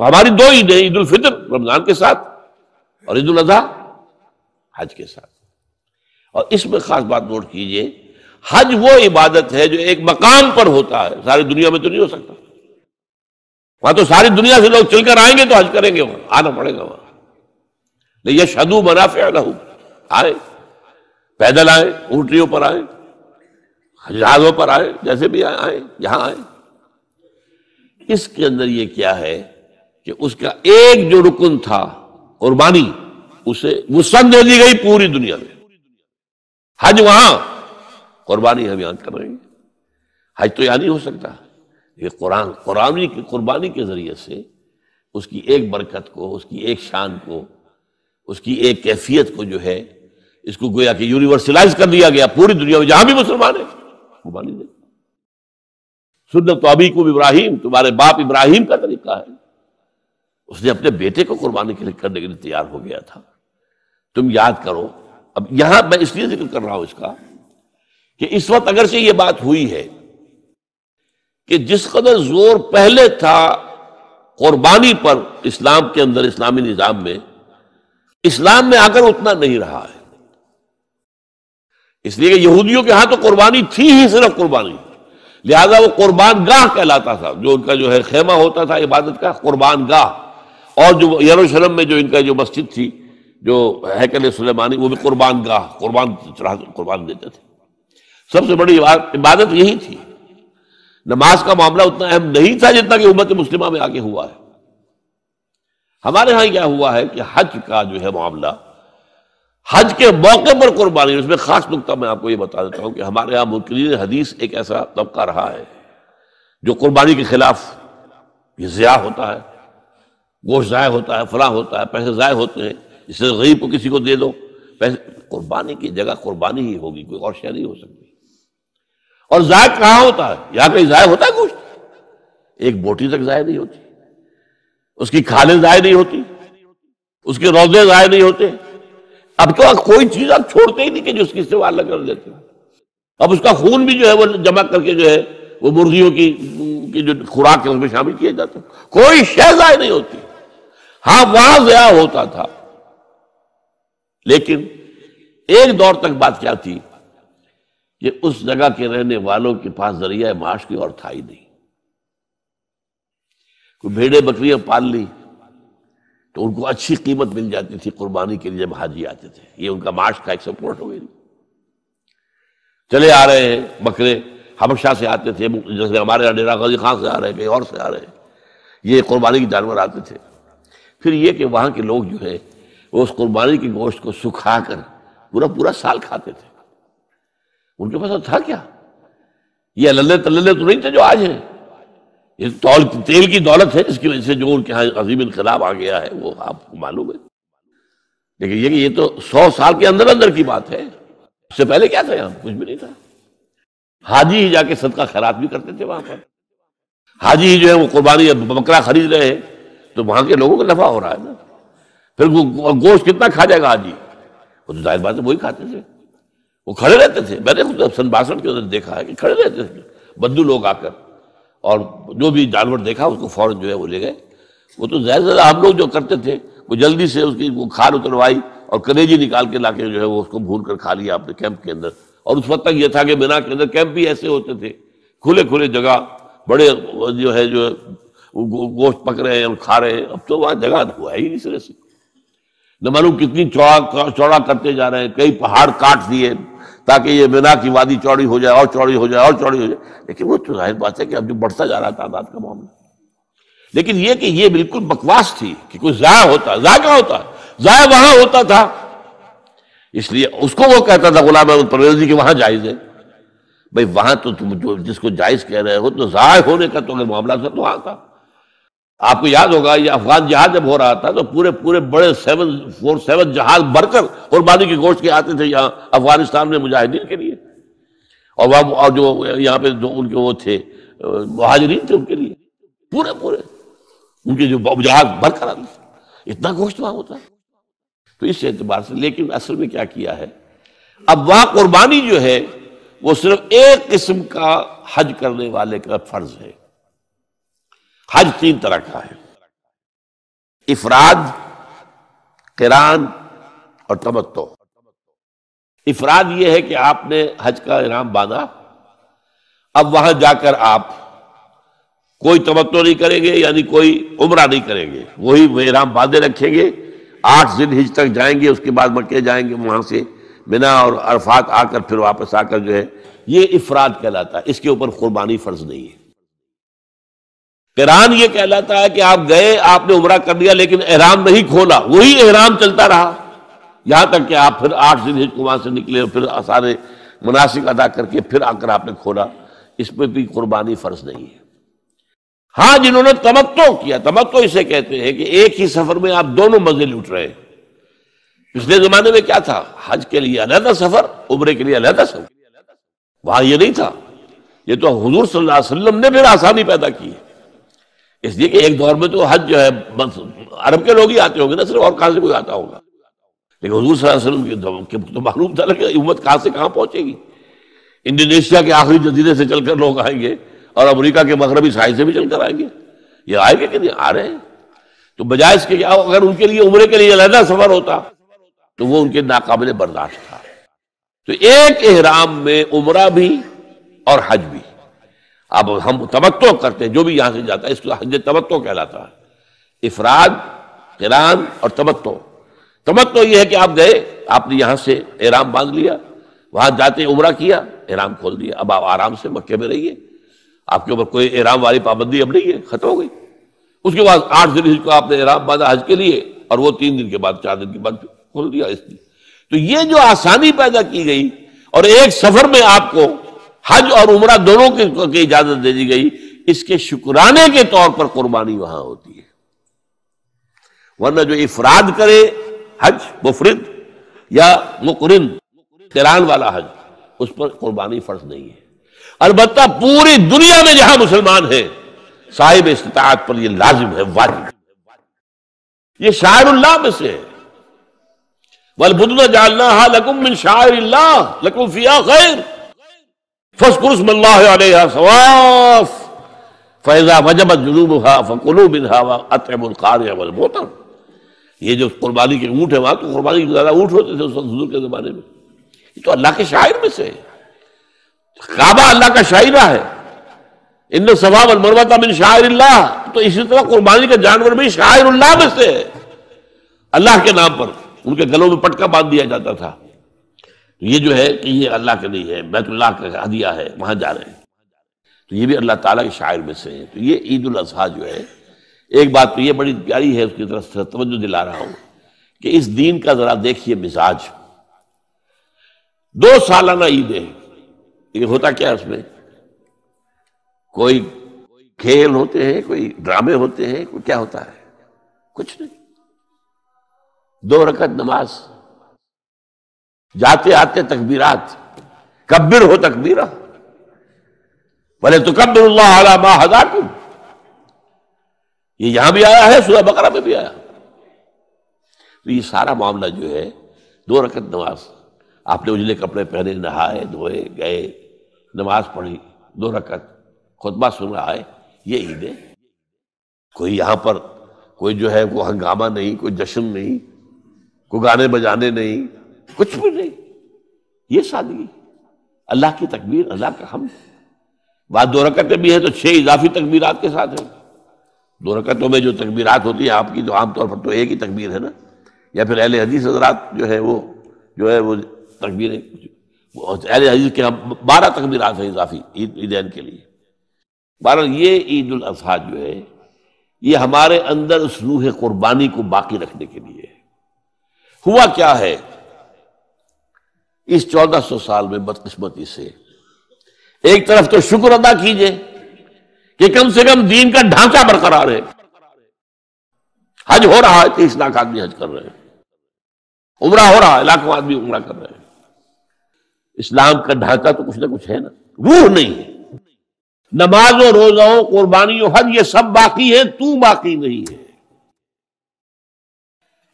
تو ہماری دو عیدیں، عید الفطر رمضان کے ساتھ اور عید الاضحیٰ حج کے ساتھ. اور اس میں خاص بات نوٹ کیجئے، حج وہ عبادت ہے جو ایک مقام پر ہوتا ہے، ساری دنیا میں تو نہیں ہو سکتا. وہاں تو ساری دنیا سے لوگ چل کر آئیں گے تو حج کریں گے، وہاں آنا پڑے گا. وہاں لیشہدوا منافع لہم، آئے پیدل آئے، اونٹنیوں پر آئے، جہازوں پر آئے، جیسے بھی آئے یہاں آئے. اس کے اندر یہ کیا ہے کہ اس کا ایک جو رکن تھا قربانی، اسے وسعت دے دی گئی پوری دنیا میں. حج وہاں، قربانی ہم یہاں کر رہے ہیں. حج تو یہاں نہیں ہو سکتا. یہ قربانی کے ذریعے سے اس کی ایک برکت کو، اس کی ایک شان کو، اس کی ایک کیفیت کو جو ہے، اس کو گویا کہ یونیورسلائز کر دیا گیا پوری دنیا میں جہاں بھی مسلمان ہیں. قربانی دے. سنت ابیکم ابراہیم، تمہارے باپ ابراہیم کا طریقہ ہے. اس نے اپنے بیٹے کو قربانی کے لیے کرنے کے لیے تیار ہو گیا تھا. تم یاد کرو. اب یہاں میں اس لیے ذکر کر رہا ہوں اس کا کہ اس وقت اگرچہ یہ بات ہوئی ہے کہ جس قدر زور پہلے تھا قربانی پر اسلام کے اندر، اسلامی نظام میں، اسلام میں آ کر اتنا نہیں رہا ہے. اس لیے کہ یہودیوں کے ہاں تو قربانی تھی ہی صرف قربانی، لہذا وہ قربان گاہ کہلاتا تھا. جو ان کا جو ہے خیمہ ہوتا تھا عبادت کا، قربان گاہ. اور جو یروشلم میں جو ان کا جو مسجد تھی، جو ہیکل سلیمانی، وہ بھی قربان گاہ، قربان دیتے تھے. سب سے بڑی عبادت یہی تھی. نماز کا معاملہ اتنا اہم نہیں تھا جتنا کہ امت مسلمہ میں آگے ہوا ہے. ہمارے ہاں کیا ہوا ہے کہ حج کا جو ہے معاملہ، حج کے موقع پر قربانی. اس میں خاص نقطہ میں آپ کو یہ بتا دیتا ہوں کہ ہمارے ہاں منکرین حدیث ایک ایسا طبقہ رہا ہے جو قربانی کے خلاف، یہ ضیاع ہوتا ہے، گوشت ضائع ہوتا ہے، فلاں ہوتا ہے، پیسے ضائع ہوتے ہیں، اس سے غریب کو کسی کو دے دو پیسے. قربانی کی جگہ قربانی ہی ہوگی، کوئی اور شے نہیں ہو سکتی. اور ضائع کہاں ہوتا ہے؟ یہاں کہیں ضائع ہوتا ہے گوشت؟ ایک بوٹی تک ضائع نہیں ہوتی، اس کی کھالیں ضائع نہیں ہوتی، اس کے روزے ضائع نہیں ہوتے. اب تو کوئی چیز آپ چھوڑتے ہی نہیں کہ جو اس کی استعمال نہ کر دیتے. اب اس کا خون بھی جو ہے وہ جمع کر کے جو ہے وہ مرغیوں کی جو خوراک ہے اس میں شامل کیے جاتے ہیں. کوئی شے ضائع نہیں ہوتی. ہاں وہاں ضیاع ہوتا تھا، لیکن ایک دور تک بات کیا تھی کہ اس جگہ کے رہنے والوں کے پاس ذریعہ معاش کوئی اور تھا ہی نہیں. کوئی بھیڑیں بکریاں پال لی تو ان کو اچھی قیمت مل جاتی تھی قربانی کے لیے جب حاجی آتے تھے. یہ ان کا معاش کا ایک سپورٹ ہو گئی. چلے آ رہے ہیں بکرے، حبشہ سے آتے تھے، جیسے ہمارے یہاں ڈیرہ غازی خان سے آ رہے ہیں، کہیں اور سے آ رہے ہیں. یہ قربانی کے جانور آتے تھے. پھر یہ کہ وہاں کے لوگ جو ہے وہ اس قربانی کے گوشت کو سکھا کر پورا سال کھاتے تھے. ان کے پاس تھا کیا؟ یہ اللے تللے تو نہیں تھے جو آج ہیں. یہ تیل کی دولت ہے جس کی وجہ سے جو ان کے یہاں عظیم انقلاب آ گیا ہے وہ آپ کو معلوم ہے. لیکن یہ تو 100 سال کے اندر اندر کی بات ہے. اس سے پہلے کیا تھا؟ یہاں کچھ بھی نہیں تھا. حاجی ہی جا کے صدقہ خیرات بھی کرتے تھے وہاں پر. حاجی ہی جو ہے وہ قربانی بکرا خرید رہے ہیں تو وہاں کے لوگوں کو نفع ہو رہا ہے نا. پھر وہ گوشت کتنا کھا جائے گا حاجی؟ وہ تو ظاہر بات ہے وہی کھاتے تھے. وہ کھڑے رہتے تھے. میں نے خود سن 62 کے اندر دیکھا ہے کہ کھڑے رہتے تھے بدو لوگ آ کر، اور جو بھی جانور دیکھا اس کو فوراً جو ہے وہ لے گئے. وہ تو زیادہ ہم لوگ جو کرتے تھے وہ جلدی سے اس کی وہ کھال اتروائی اور کلیجی نکال کے لا کے جو ہے وہ اس کو بھون کر کھا لیا اپنے کیمپ کے اندر. اور اس وقت تک یہ تھا کہ مینا کے اندر کیمپ بھی ایسے ہوتے تھے، کھلے جگہ، بڑے جو ہے گوشت پک رہے ہیں اور کھا رہے ہیں. اب تو وہاں جگہ ہوا ہی نہیں سرے سے. نہ معلوم کتنی چوڑا کرتے جا رہے ہیں. کئی پہاڑ کاٹ دیے تاکہ یہ مینا کی وادی چوڑی ہو جائے اور چوڑی ہو جائے اور چوڑی ہو جائے. لیکن وہ تو ظاہر بات ہے کہ اب جو بڑھتا جا رہا ہے تعداد کا معاملہ. لیکن یہ کہ یہ بالکل بکواس تھی کہ کوئی ضائع ہوتا ہے. ضائع کہاں ہوتا ہے؟ ضائع وہاں ہوتا تھا. اس لیے اس کو وہ کہتا تھا غلام احمد پرویزی کہ وہاں جائز ہے. بھئی وہاں تو تم جو جس کو جائز کہہ رہے ہو تو ضائع ہونے کا تو اگر معاملہ تھا تو وہاں تھا. آپ کو یاد ہوگا یہ افغان جہاد جب ہو رہا تھا تو پورے بڑے 747 جہاز بھر کر قربانی کے گوشت کے آتے تھے یہاں افغانستان میں مجاہدین کے لیے. اور وہاں جو یہاں پہ جو ان کے وہ تھے مہاجرین تھے ان کے لیے پورے ان کے جو جہاز بھر کر آتے تھے. اتنا گوشت وہاں ہوتا ہے. تو اس اعتبار سے لیکن اصل میں کیا کیا ہے، اب وہاں قربانی جو ہے وہ صرف ایک قسم کا حج کرنے والے کا فرض ہے. حج 3 طرح کا ہے. افراد، قران اور تمتع۔ افراد یہ ہے کہ آپ نے حج کا احرام باندھا، اب وہاں جا کر آپ کوئی تمتع نہیں کریں گے، یعنی کوئی عمرہ نہیں کریں گے، وہی احرام باندھے رکھیں گے، 8 ذی الحجہ تک جائیں گے، اس کے بعد مکے جائیں گے، وہاں سے منا اور عرفات آ کر پھر واپس آ کر جو ہے یہ افراد کہلاتا ہے، اس کے اوپر قربانی فرض نہیں ہے۔ قران یہ کہلاتا ہے کہ آپ گئے، آپ نے عمرہ کر لیا لیکن احرام نہیں کھولا، وہی احرام چلتا رہا یہاں تک کہ آپ پھر 8 ذی الحجہ کو وہاں سے نکلے، پھر سارے مناسک ادا کر کے پھر آ کر آپ نے کھولا، اس پہ بھی قربانی فرض نہیں ہے۔ ہاں جنہوں نے تمتع کیا، تمتع اسے کہتے ہیں کہ ایک ہی سفر میں آپ دونوں مزے لوٹ رہے ہیں۔ پچھلے زمانے میں کیا تھا؟ حج کے لیے علیحدہ سفر، عمرے کے لیے علیحدہ سفر، وہاں یہ نہیں تھا۔ یہ تو حضور صلی اللہ علیہ وسلم نے پھر آسانی پیدا کی ہے، اس لیے کہ ایک دور میں تو حج جو ہے بس عرب کے لوگ ہی آتے ہوں گے نا صرف، اور کہاں سے کوئی آتا ہوگا، لیکن حضور صلی اللہ علیہ وسلم کے تو معلوم تھا کہ امت کہاں سے کہاں پہنچے گی۔ انڈونیشیا کے آخری جزیرے سے چل کر لوگ آئیں گے اور امریکہ کے مغربی ساحل سے بھی چل کر آئیں گے، یہ آئے گے کہ نہیں آ رہے ہیں۔ تو بجائے اس کے کیا، اگر ان کے لیے عمرے کے لیے علیحدہ سفر ہوتا تو وہ ان کے ناقابل برداشت تھا۔ تو ایک احرام میں عمرہ بھی اور حج بھی۔ اب ہم تمتع کرتے ہیں، جو بھی یہاں سے جاتا ہے اس کو حج تمتع کہلاتا ہے۔ افراد، قران اور تمتع۔ تمتع یہ ہے کہ آپ گئے، آپ نے یہاں سے احرام باندھ لیا، وہاں جاتے عمرہ کیا، احرام کھول دیا، اب آپ آرام سے مکے میں رہیے، آپ کے اوپر کوئی احرام والی پابندی اب نہیں ہے، ختم ہو گئی۔ اس کے بعد 8 ذی الحجہ کو آپ نے احرام باندھا حج کے لیے، اور وہ 3 دن کے بعد 4 دن کے بعد کھول دیا اس لیے۔ تو یہ جو آسانی پیدا کی گئی اور ایک سفر میں آپ کو حج اور عمرہ دونوں کی اجازت دے دی گئی، اس کے شکرانے کے طور پر قربانی وہاں ہوتی ہے۔ ورنہ جو افراد کرے حج مفرد یا مقرن قران والا حج، اس پر قربانی فرض نہیں ہے۔ البتہ پوری دنیا میں جہاں مسلمان ہیں صاحب استطاعت پر یہ لازم ہے، واجب ہے، یہ شاعر اللہ میں سے ہے۔ وَالْبُدْنَ جَعَلْنَاهَا لَكُم مِّن شَعَائِرِ اللَّهِ لَكُمْ فِيهَا خَيْرٌ فَاذْكُرُوا اسْمَ اللَّهِ عَلَيْهَا صَوَافَ فَإِذَا وَجَبَتْ جُنُوبُهَا فَكُلُوا مِنْهَا وَأَطْعِمُوا الْقَانِعَ وَالْمُعْتَرَ۔ یہ جو قربانی کے اونٹ ہے، وہاں تو قربانی کے زیادہ اونٹ ہوتے تھے اس وقت حضور کے زمانے میں، یہ تو اللہ کے شاعر میں سے ہے۔ کعبہ اللہ کا شاعرہ ہے، ان الصفا والمروہ من شعائر اللہ، تو اسی طرح قربانی کا جانور بھی شاعر اللہ میں سے ہے، اللہ کے نام پر ان کے گلوں میں پٹکا باندھ دیا جاتا تھا۔ یہ جو ہے کہ یہ اللہ کے نہیں ہے، بیت اللہ کا ہدیہ ہے، وہاں جا رہے ہیں، تو یہ بھی اللہ تعالیٰ کے شاعر میں سے ہے۔ تو یہ عید الاضحیٰ جو ہے، ایک بات تو یہ بڑی پیاری ہے، اس کی طرف سے توجہ دلا رہا ہوں کہ اس دین کا ذرا دیکھیے مزاج۔ 2 سالانہ عیدیں، یہ ہوتا کیا اس میں؟ کوئی کھیل ہوتے ہیں، کوئی ڈرامے ہوتے ہیں، کوئی کیا ہوتا ہے؟ کچھ نہیں، 2 رکعت نماز، جاتے آتے تکبیرات، کبر ہو تکبیرہ وَلِتُكَبِّرُوا اللَّهَ عَلَى مَا هَدَاكُمْ، یہ یہاں بھی آیا ہے، سورہ بقرہ میں بھی آیا۔ تو یہ سارا معاملہ جو ہے 2 رکعت نماز، آپ نے اجلے کپڑے پہنے، نہائے دھوئے گئے، نماز پڑھی 2 رکعت، خطبہ سن رہا ہے، یہ عید ہے۔ کوئی یہاں پر کوئی جو ہے وہ ہنگامہ نہیں، کوئی جشن نہیں، کوئی گانے بجانے نہیں، کچھ بھی نہیں، یہ سادگی، اللہ کی تکبیر، اللہ کا حمد۔ بعد 2 رکعتیں بھی ہیں تو 6 اضافی تکبیرات کے ساتھ ہیں۔ 2 رکعتوں میں جو تکبیرات ہوتی ہیں آپ کی، تو عام طور پر تو ایک ہی تکبیر ہے نا، یا پھر اہل حدیث حضرات جو ہے وہ تکبیریں، اہل حدیث کے 12 تکبیرات ہیں اضافی عیدین کے لیے۔ بہرحال یہ عید الاضحیٰ جو ہے یہ ہمارے اندر اس روح قربانی کو باقی رکھنے کے لیے ہے۔ ہوا کیا ہے اس 1400 سال میں بدقسمتی سے؟ ایک طرف تو شکر ادا کیجئے کہ کم سے کم دین کا ڈھانچہ برقرار ہے، حج ہو رہا ہے، 30 لاکھ آدمی حج کر رہے ہیں، عمرہ ہو رہا ہے، لاکھوں آدمی عمرہ کر رہے ہیں، اسلام کا ڈھانچہ تو کچھ نہ کچھ ہے نا، روح نہیں ہے۔ نماز و روزہ و قربانی و حج یہ سب باقی ہے، تو باقی نہیں ہے۔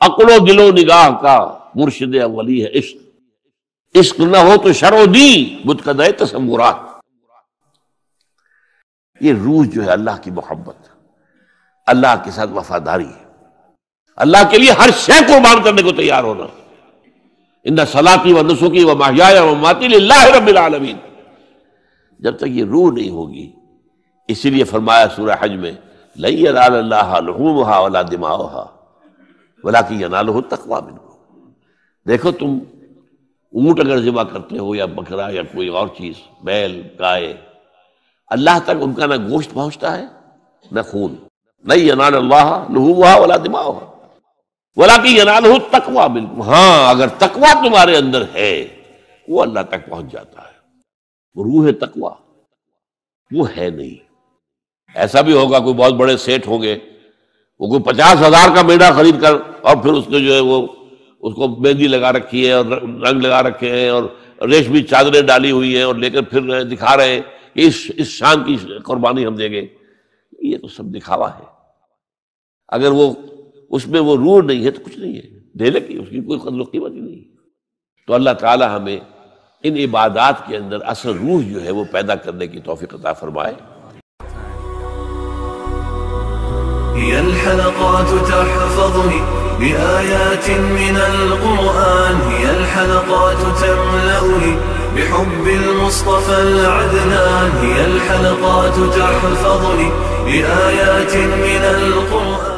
عقل و دل و نگاہ کا مرشد اولی ہے عشق، عشق نہ ہو تو شرع و دین متقدع تصورات۔ یہ روح جو ہے اللہ کی محبت، اللہ کے ساتھ وفاداری ہے۔ اللہ کے لیے ہر شے قربان کرنے کو تیار ہونا. ان صلاتی و نسکی و محیای و مماتی للہ رب العالمین. جب تک یہ روح نہیں ہوگی، اسی لیے فرمایا سورہ حج میں لن ینال اللہ لحومها ولا دماؤها ولکن ینالہ التقوی منکم. دیکھو تم اونٹ اگر ذبح کرتے ہو یا بکرا یا کوئی اور چیز، بیل، گائے، اللہ تک ان کا نہ گوشت پہنچتا ہے نہ خون. لن ینال اللہ لحومها ولا دماؤها ولکن ینالہ التقوی منکم. ہاں اگر تقوی تمہارے اندر ہے وہ اللہ تک پہنچ جاتا ہے. روح تقوی وہ ہے نہیں. ایسا بھی ہوگا کوئی بہت بڑے سیٹ ہوں گے، وہ کوئی 50,000 کا میڑا خرید کر اور پھر اس کو جو ہے وہ اس کو مہندی لگا رکھی ہے اور رنگ لگا رکھے ہیں اور ریشمی چادریں ڈالی ہوئی ہیں اور لے کر پھر دکھا رہے ہیں کہ اس شان کی قربانی ہم دیں گے. یہ تو سب دکھاوا ہے. اگر وہ اس میں وہ روح نہیں ہے تو کچھ نہیں ہے، دینے کی اس کی کوئی قدر و قیمت ہی نہیں. تو اللہ تعالی ہمیں ان عبادات کے اندر اصل روح جو ہے وہ پیدا کرنے کی توفیق عطا فرمائے. هي الحلقات تحفظني بآيات من القرآن، هي الحلقات تملأني بحب المصطفى العدنان، هي الحلقات تحفظني بآيات من القرآن.